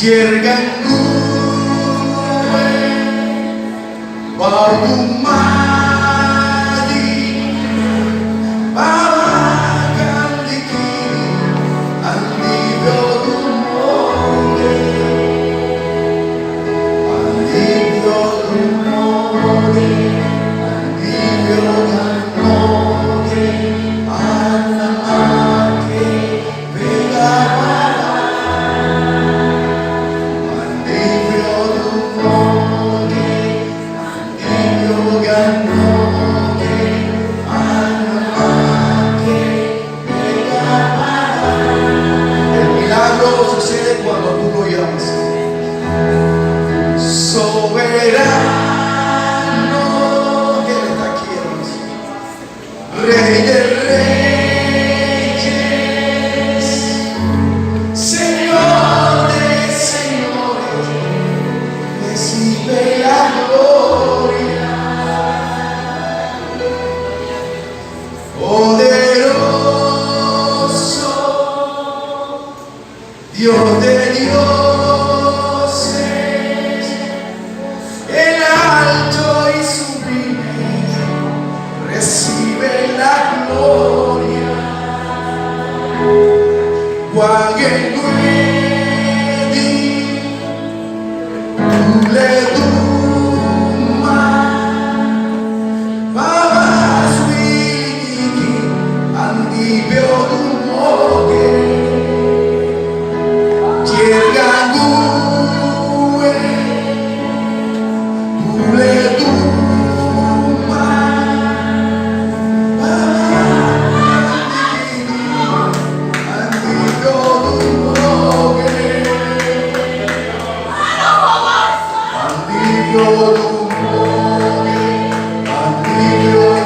gangguan pagumadi bawakan di kiri andi biodumore andi biodumore andi biodumore anamake begawara cuando tú lo llamas. Soberano, que Él está aquí, hermanos. Rey de reyes, Señor de señores, recibe la gloria. Poderoso, Dios de dioses, el alto y sublime, recibe la gloria. Guaguenguedi, Uleduma, Babasuiki, Andi Beodumoge. Gloria, a ti, Dios,